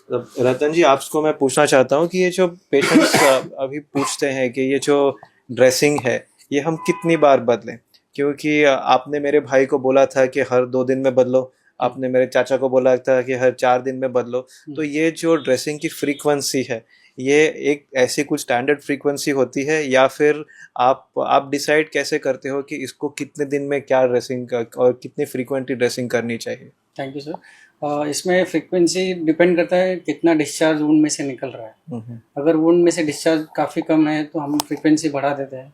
रतन जी, आपको मैं पूछना चाहता हूँ कि ये जो पेशेंट्स अभी पूछते हैं कि ये जो ड्रेसिंग है ये हम कितनी बार बदलें, क्योंकि आपने मेरे भाई को बोला था कि हर 2 दिन में बदलो, आपने मेरे चाचा को बोला था कि हर 4 दिन में बदलो। तो ये जो ड्रेसिंग की फ्रीक्वेंसी है, ये एक ऐसी कुछ स्टैंडर्ड फ्रीक्वेंसी होती है, या फिर आप डिसाइड कैसे करते हो कि इसको कितने दिन में क्या ड्रेसिंग और कितनी फ्रीक्वेंटली ड्रेसिंग करनी चाहिए? Thank you sir. इसमें फ्रीक्वेंसी डिपेंड करता है कितना डिस्चार्ज वुंड में से निकल रहा है। अगर वुंड में से डिस्चार्ज काफ़ी कम है तो हम फ्रीक्वेंसी बढ़ा देते हैं,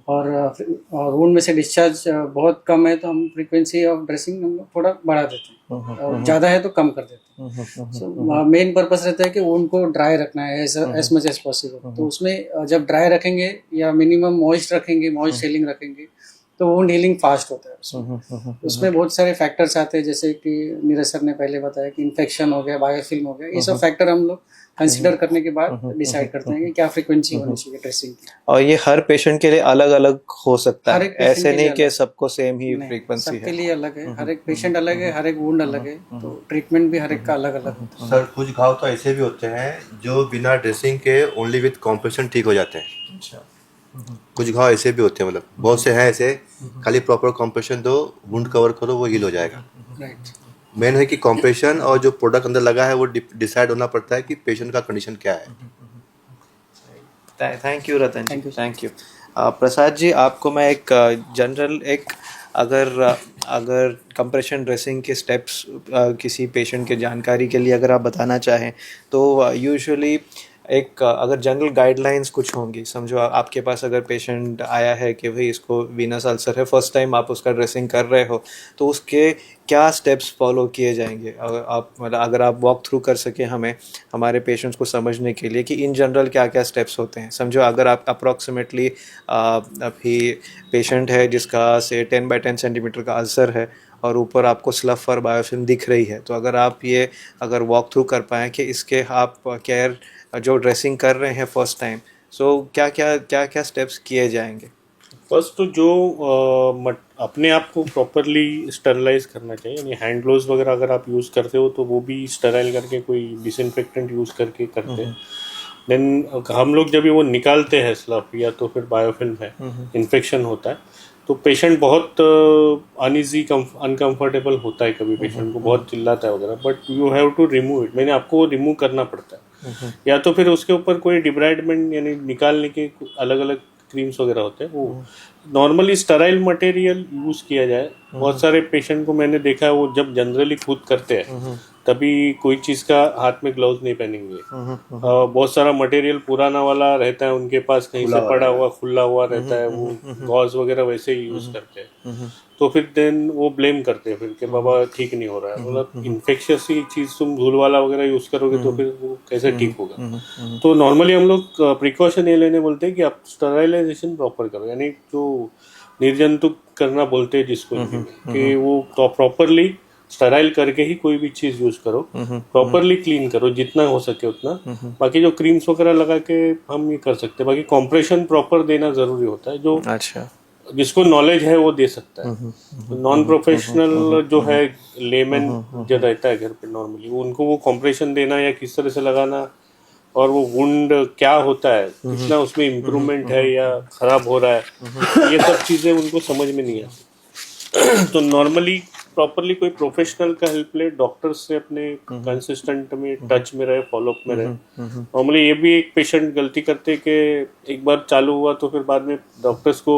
और वुंड में से डिस्चार्ज बहुत कम है तो हम फ्रीक्वेंसी ऑफ ड्रेसिंग हम थोड़ा बढ़ा देते हैं, और ज़्यादा है तो कम कर देते हैं। सो मेन पर्पस रहता है कि वुंड को ड्राई रखना है एज मच एज पॉसिबल। तो उसमें जब ड्राई रखेंगे या मिनिमम मॉइस्ट रखेंगे, मॉइस्ट हीलिंग रखेंगे, तो वुंड हीलिंग फास्ट होता है उसमें बहुत सारे फैक्टर्स आते हैं, जैसे कि नीरज सर ने पहले बताया कि इन्फेक्शन हो गया, बायोफिल्म हो गया। ये सब फैक्टर हम लोग कंसिडर करने के बाद डिसाइड करते हैं कि क्या फ्रीक्वेंसी होनी चाहिए ड्रेसिंग की। और ये हर पेशेंट के लिए अलग अलग हो सकता हर है, एक patient ऐसे के नहीं लिए कि अलग। सबको सेम ही नहीं, फ्रीक्वेंसी सबके है। लिए अलग है, हर एक पेशेंट अलग है, हर एक वुंड अलग है, तो ट्रीटमेंट भी हर एक का अलग अलग होता है। सर कुछ घाव तो ऐसे भी होते हैं जो बिना ड्रेसिंग के ओनली विथ कॉम्प्रेशन ठीक हो जाते हैं। अच्छा। कुछ घाव ऐसे भी होते हैं, मतलब बहुत से हैं ऐसे, खाली प्रॉपर कॉम्प्रेशन दो, वुंड कवर करो, वो हील हो जाएगा। राइट। मेन है कि कॉम्प्रेशन और जो प्रोडक्ट अंदर लगा है वो डिसाइड होना पड़ता है कि पेशेंट का कंडीशन क्या है। Thank you Ratan ji, Thank you, sir. Thank you. Prasad ji, आपको मैं एक जनरल अगर अगर कंप्रेशन ड्रेसिंग के स्टेप्स किसी पेशेंट के जानकारी के लिए अगर आप बताना चाहें, तो यूजुअली अगर जनरल गाइडलाइंस कुछ होंगी, समझो आपके पास अगर पेशेंट आया है कि भाई इसको वीनस अल्सर है, फर्स्ट टाइम आप उसका ड्रेसिंग कर रहे हो, तो उसके क्या स्टेप्स फॉलो किए जाएंगे? अगर आप वॉक थ्रू कर सकें हमें, हमारे पेशेंट्स को समझने के लिए कि इन जनरल क्या क्या स्टेप्स होते हैं। समझो अगर आप अप्रॉक्सीमेटली अभी पेशेंट है जिसका से 10 by 10 सेंटीमीटर का अल्सर है और ऊपर आपको स्लफ और बायोफिल्म दिख रही है, तो अगर वॉक थ्रू कर पाएँ कि इसके आप केयर जो ड्रेसिंग कर रहे हैं फर्स्ट टाइम, सो क्या क्या स्टेप्स किए जाएंगे? फर्स्ट तो जो अपने आप को प्रॉपरली स्टरलाइज करना चाहिए, यानी हैंड ग्लोव्स वगैरह अगर आप यूज़ करते हो तो वो भी स्टराइल करके कोई डिसइंफेक्टेंट यूज़ करके करते हैं। देन हम लोग जब वो निकालते हैं स्लफ या तो फिर बायोफिल्म है, इन्फेक्शन होता है, तो पेशेंट बहुत अनईजी अनकंफर्टेबल होता है, कभी पेशेंट को बहुत चिल्लाता है वगैरह, but you have to remove it. मैंने आपको रिमूव करना पड़ता है, या तो फिर उसके ऊपर कोई डिब्राइडमेंट यानी निकालने के अलग अलग क्रीम्स वगैरह होते हैं, वो नॉर्मली स्टराइल मटेरियल यूज़ किया जाए। बहुत सारे पेशेंट को मैंने देखा है वो जब जनरली खुद करते हैं तभी कोई चीज़ का हाथ में ग्लव्स नहीं पहनेंगे। बहुत सारा मटेरियल पुराना वाला रहता है उनके पास, कहीं से पड़ा हुआ खुला हुआ रहता है, वो गॉज वगैरह वैसे ही यूज़ करते हैं। तो फिर देन वो ब्लेम करते हैं फिर कि बाबा ठीक नहीं हो रहा है, मतलब इन्फेक्शियस ही चीज़ तुम धूल वाला वगैरह यूज़ करोगे तो फिर वो कैसे ठीक होगा। तो नॉर्मली हम लोग प्रिकॉशन ये लेने बोलते हैं कि आप स्टरलाइजेशन प्रॉपर करो, यानी जो निर्जंतुक करना बोलते हैं जिसको, कि वो प्रॉपरली स्टराइल करके ही कोई भी चीज यूज करो, प्रॉपरली क्लीन करो जितना हो सके उतना। बाकी जो क्रीम्स वगैरह लगा के हम ये कर सकते हैं, बाकी कॉम्प्रेशन प्रॉपर देना जरूरी होता है। जो अच्छा, जिसको नॉलेज है वो दे सकता है, नॉन प्रोफेशनल जो है लेमैन जो रहता है घर पे नॉर्मली, उनको वो कॉम्प्रेशन देना या किस तरह से लगाना और वो वुंड क्या होता है, कितना उसमें इम्प्रूवमेंट है या खराब हो रहा है, ये सब चीजें उनको समझ में नहीं आती। तो नॉर्मली प्रॉपरली कोई प्रोफेशनल का हेल्प ले, डॉक्टर से अपने कंसिस्टेंट में टच में रहे, फॉलोअप में रहे। नॉर्मली ये भी एक पेशेंट गलती करते कि एक बार चालू हुआ तो फिर बाद में डॉक्टर्स को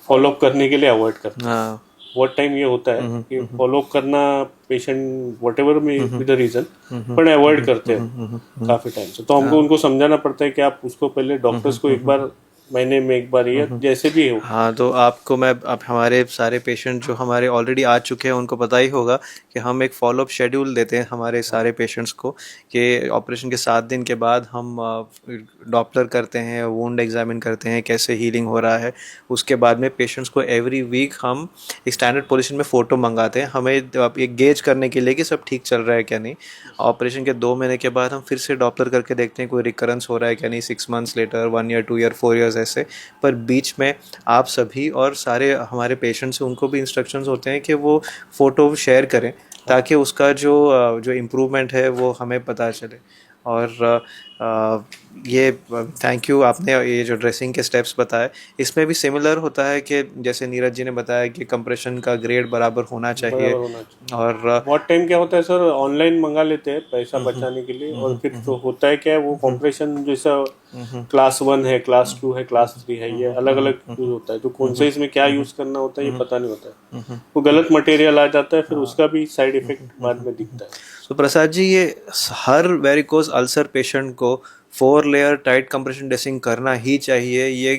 फॉलोअप करने के लिए अवॉइड करते हैं। बहुत टाइम ये होता है कि फॉलोअप करना पेशेंट व्हाटएवर में बी द रीजन, पर अवॉइड करते हैं काफी टाइम से। तो हमको उनको समझाना पड़ता है कि आप उसको पहले डॉक्टर्स को एक बार महीने में एक बार या जैसे भी हो। हाँ, तो आपको मैं अब हमारे सारे पेशेंट जो हमारे ऑलरेडी आ चुके हैं उनको पता ही होगा कि हम एक फॉलोअप शेड्यूल देते हैं हमारे सारे पेशेंट्स को, कि ऑपरेशन के 7 दिन के बाद हम डॉपलर करते हैं, वुंड एग्जामिन करते हैं कैसे हीलिंग हो रहा है। उसके बाद में पेशेंट्स को एवरी वीक हम एक स्टैंडर्ड पोजीशन में फ़ोटो मंगाते हैं, हमें एक गेज करने के लिए कि सब ठीक चल रहा है क्या नहीं। ऑपरेशन के 2 महीने के बाद हम फिर से डॉपलर करके देखते हैं कोई रिकरेंस हो रहा है क्या नहीं, 6 months later, 1 year, 2 year, 4 years ऐसे, पर बीच में आप सभी और सारे हमारे पेशेंट्स हैं उनको भी इंस्ट्रक्शंस होते हैं कि वो फ़ोटो शेयर करें ताकि उसका जो इम्प्रूवमेंट है वो हमें पता चले। और ये थैंक यू, आपने ये जो ड्रेसिंग के स्टेप्स बताए इसमें भी सिमिलर होता है कि जैसे नीरज जी ने बताया कि कंप्रेशन का ग्रेड बराबर होना चाहिए। बराबर होना चाहिए। और बहुत टाइम क्या होता है सर, ऑनलाइन मंगा लेते हैं पैसा बचाने के लिए, और फिर तो होता है क्या है, वो कॉम्प्रेशन जैसा क्लास 1 है, क्लास 2 है, क्लास 3 है, ये अलग अलग यूज होता है, तो कौन से इसमें क्या यूज करना होता है ये पता नहीं होता है, वो गलत मटेरियल आ जाता है, फिर उसका भी साइड इफेक्ट बाद में दिखता है। तो प्रसाद जी, ये हर वेरिकोज अल्सर पेशेंट को 4 लेयर टाइट कंप्रेशन ड्रेसिंग करना ही चाहिए, ये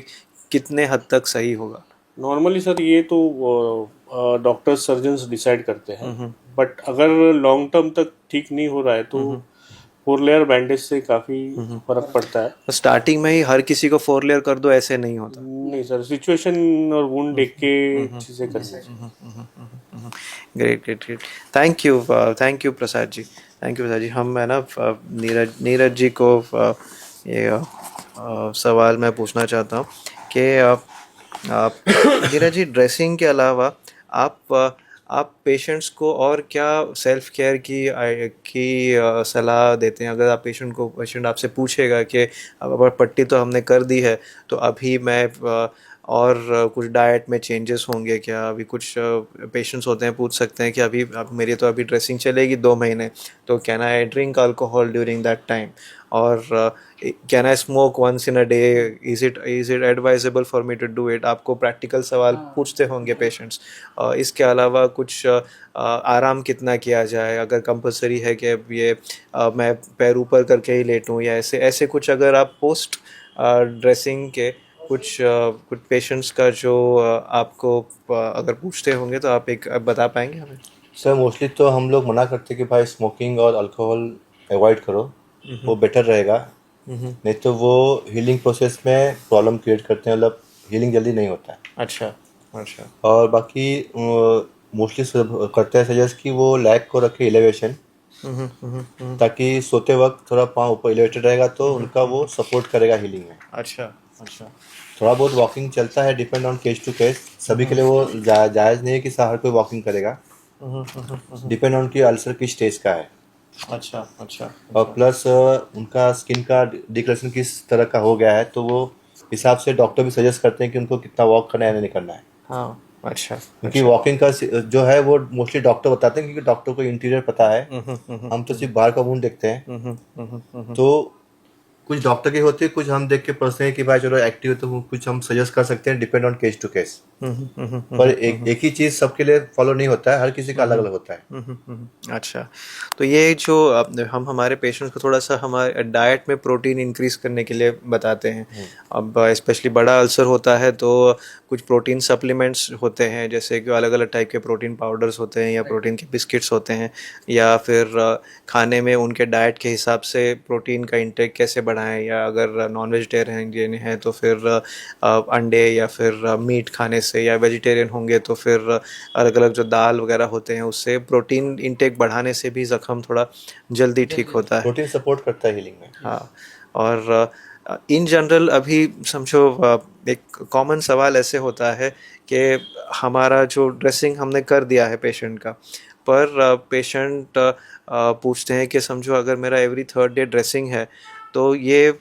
कितने हद तक सही होगा? नॉर्मली सर ये तो डॉक्टर सर्जन्स डिसाइड करते हैं, बट अगर लॉन्ग टर्म तक ठीक नहीं हो रहा है तो 4 लेयर बैंडेज से काफी फर्क पड़ता है। तो स्टार्टिंग में ही हर किसी को 4 लेयर कर दो ऐसे नहीं होता? नहीं सर, सिचुएशन और वुंड देख के चीजें करनी चाहिए। Great great great, thank you Prasad ji, thank you Prasad ji. हम है ना नीरज जी को ये सवाल मैं पूछना चाहता हूँ कि नीरज जी, ड्रेसिंग के अलावा आप पेशेंट्स को और क्या सेल्फ केयर की सलाह देते हैं? अगर आप पेशेंट आपसे पूछेगा कि अब पट्टी तो हमने कर दी है तो अभी मैं और कुछ डाइट में चेंजेस होंगे क्या? अभी कुछ पेशेंट्स होते हैं पूछ सकते हैं कि अब मेरी तो अभी ड्रेसिंग चलेगी 2 महीने, तो can I drink alcohol during that time, और can I smoke once in a day, is it advisable for me to do it? आपको प्रैक्टिकल सवाल पूछते होंगे पेशेंट्स। इसके अलावा कुछ आराम कितना किया जाए, अगर कंपलसरी है कि अब ये मैं पैर ऊपर करके ही लेटूं, या ऐसे कुछ अगर आप पोस्ट ड्रेसिंग के कुछ पेशेंट्स का जो आपको अगर पूछते होंगे तो आप एक बता पाएंगे हमें? सर मोस्टली तो हम लोग मना करते हैं कि भाई स्मोकिंग और अल्कोहल अवॉइड करो, वो बेटर रहेगा, नहीं तो वो हीलिंग प्रोसेस में प्रॉब्लम क्रिएट करते हैं, मतलब हीलिंग जल्दी नहीं होता है। अच्छा अच्छा। और बाकी मोस्टली करते हैं सजेस्ट कि वो लेग को रखे एलिवेशन, ताकि सोते वक्त थोड़ा पाँव ऊपर एलिवेटेड रहेगा तो उनका वो सपोर्ट करेगा हीलिंग में। अच्छा अच्छा। थोड़ा बहुत वॉकिंग चलता है, depend on case to case, सभी के लिए वो जायज़ नहीं है कि हर कोई वॉकिंग करेगा, डिपेंड ऑन कि अल्सर किस स्टेज का है। अच्छा अच्छा। और प्लस उनका स्किन का डिकलरेशन किस तरह का हो गया है, तो वो हिसाब से डॉक्टर भी सजेस्ट करते हैं कि उनको कितना वॉक करना है या नहीं करना है। हाँ अच्छा। क्योंकि वॉकिंग का जो है वो मोस्टली डॉक्टर बताते हैं, क्योंकि डॉक्टर को इंटीरियर पता है, हम तो सिर्फ बाहर का वुंड देखते हैं। तो कुछ डॉक्टर के होते हैं, कुछ हम देख के पढ़ते हैं कि भाई चलो एक्टिव है, तो कुछ हम सजेस्ट कर सकते हैं, depend on case to case. पर एक ही चीज सबके लिए फॉलो नहीं होता है, हर किसी का अलग अलग होता है। अच्छा, तो ये जो हम हमारे पेशेंट्स को थोड़ा सा हमारे डाइट में प्रोटीन इंक्रीज करने के लिए बताते हैं। अब स्पेशली बड़ा अल्सर होता है तो कुछ प्रोटीन सप्लीमेंट्स होते हैं, जैसे कि अलग अलग टाइप के प्रोटीन पाउडर्स होते हैं या प्रोटीन के बिस्किट्स होते हैं, या फिर खाने में उनके डाइट के हिसाब से प्रोटीन का इंटेक कैसे बढ़ाएं, या अगर नॉन वेजिटेरियन हैं तो फिर अंडे या फिर मीट खाने से, या वेजिटेरियन होंगे तो फिर अलग अलग जो दाल वगैरह होते हैं उससे प्रोटीन इंटेक बढ़ाने से भी ज़ख्म थोड़ा जल्दी ठीक होता है। प्रोटीन सपोर्ट करता है हीलिंग में। हाँ, और इन जनरल अभी समझो एक कॉमन सवाल ऐसे होता है कि हमारा जो ड्रेसिंग हमने कर दिया है पेशेंट का, पर पेशेंट पूछते हैं कि समझो अगर मेरा एवरी 3rd डे ड्रेसिंग है तो ये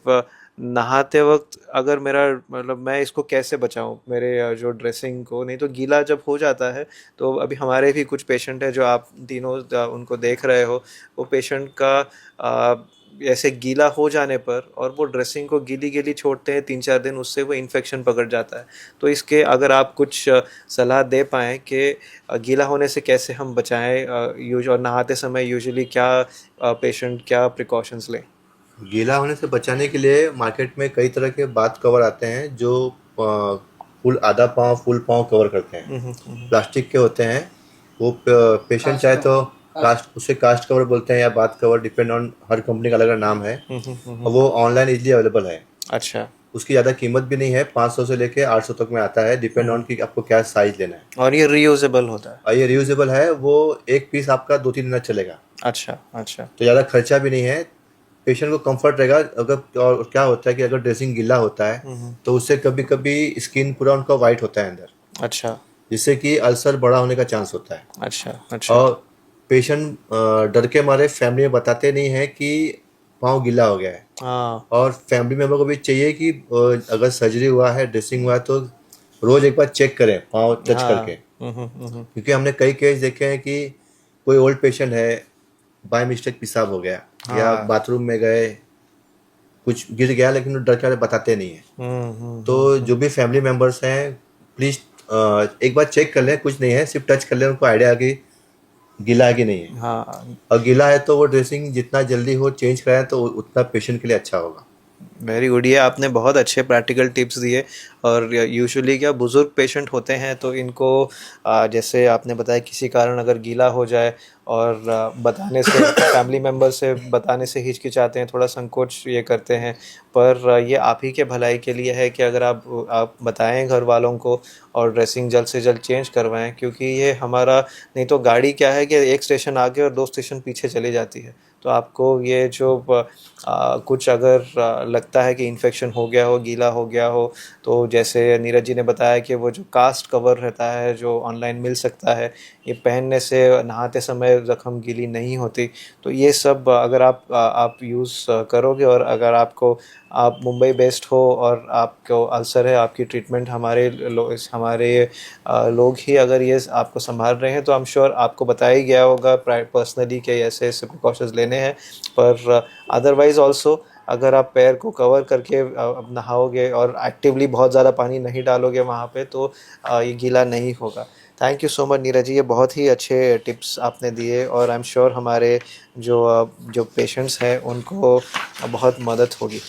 नहाते वक्त अगर मेरा मतलब मैं इसको कैसे बचाऊं मेरे जो ड्रेसिंग को, नहीं तो गीला जब हो जाता है तो अभी हमारे भी कुछ पेशेंट है जो आप तीनों उनको देख रहे हो, वो पेशेंट का ऐसे गीला हो जाने पर और वो ड्रेसिंग को गीली गीली छोड़ते हैं 3-4 दिन, उससे वो इन्फेक्शन पकड़ जाता है। तो इसके अगर आप कुछ सलाह दे पाएँ कि गीला होने से कैसे हम बचाएं, और नहाते समय यूजुअली क्या पेशेंट क्या प्रिकॉशंस लें? गीला होने से बचाने के लिए मार्केट में कई तरह के बाथ कवर आते हैं जो फुल आधा पाँव फुल पाँव कवर करते हैं, प्लास्टिक के होते हैं। वो पेशेंट चाहे तो कास्ट, उसे कास्ट कवर बोलते हैं या bath cover, depend on her company का अलग अलग नाम है। और वो ऑनलाइन इजीली अवेलेबल है। अच्छा, उसकी ज़्यादा कीमत भी नहीं है, 500 से लेके 800 तक में आता है, डिपेंड ऑन कि आपको क्या साइज लेना है। और ये रीयूजेबल होता है? और ये रीयूजेबल है, वो एक पीस आपका 2-3 दिन चलेगा। अच्छा अच्छा। तो ज़्यादा खर्चा भी नहीं है, पेशेंट को कंफर्ट रहेगा। अगर और क्या होता है कि अगर ड्रेसिंग गीला होता है तो उससे कभी कभी स्किन पूरा उनका वाइट होता है अंदर, अच्छा जिससे कि अल्सर बड़ा होने का चांस होता है। अच्छा अच्छा। और पेशेंट डर के मारे फैमिली में बताते नहीं है कि पाँव गीला हो गया है। हाँ और फैमिली मेम्बर को भी चाहिए कि अगर सर्जरी हुआ है, ड्रेसिंग हुआ है, तो रोज एक बार चेक करें पाँव टच हाँ। करके। क्योंकि हमने कई केस देखे हैं कि कोई ओल्ड पेशेंट है, बाय मिस्टेक पेशाब हो गया या हाँ। बाथरूम में गए, कुछ गिर गया, लेकिन वो डर के मारे बताते नहीं है। तो जो भी फैमिली मेम्बर्स हैं, प्लीज एक बार चेक कर लें, कुछ नहीं है, सिर्फ टच कर लें, उनको आइडिया कि गीला है कि नहीं है। हाँ। और गीला है तो वो ड्रेसिंग जितना जल्दी हो चेंज कराएं तो उतना पेशेंट के लिए अच्छा होगा। वेरी गुड, ये आपने बहुत अच्छे प्रैक्टिकल टिप्स दिए। और यूजुअली क्या बुज़ुर्ग पेशेंट होते हैं तो इनको जैसे आपने बताया किसी कारण अगर गीला हो जाए और बताने से फैमिली मेम्बर से बताने से हिचकिचाते हैं, थोड़ा संकोच ये करते हैं। पर ये आप ही के भलाई के लिए है कि अगर आप बताएं घर वालों को और ड्रेसिंग जल्द से जल्द चेंज करवाएं, क्योंकि ये हमारा, नहीं तो गाड़ी क्या है कि एक स्टेशन आगे और 2 स्टेशन पीछे चली जाती है। तो आपको ये जो कुछ अगर लगता है कि इन्फेक्शन हो गया हो, गीला हो गया हो, तो जैसे नीरज जी ने बताया कि वो जो कास्ट कवर रहता है जो ऑनलाइन मिल सकता है, ये पहनने से नहाते समय ज़ख्म गीली नहीं होती। तो ये सब अगर आप यूज़ करोगे, और अगर आप मुंबई बेस्ड हो और आपको अल्सर है, आपकी ट्रीटमेंट हमारे लोग ही अगर ये आपको संभाल रहे हैं, तो आई एम श्योर आपको बताया ही गया होगा पर्सनली कि ऐसे ऐसे प्रिकॉशंस लेने हैं। पर अदरवाइज़ ऑल्सो अगर आप पैर को कवर करके नहाओगे और एक्टिवली बहुत ज़्यादा पानी नहीं डालोगे वहाँ पे, तो ये गीला नहीं होगा। Thank you so much Neeraj ji, ये बहुत ही अच्छे टिप्स आपने दिए, और आई एम श्योर हमारे जो पेशेंट्स हैं उनको बहुत मदद होगी।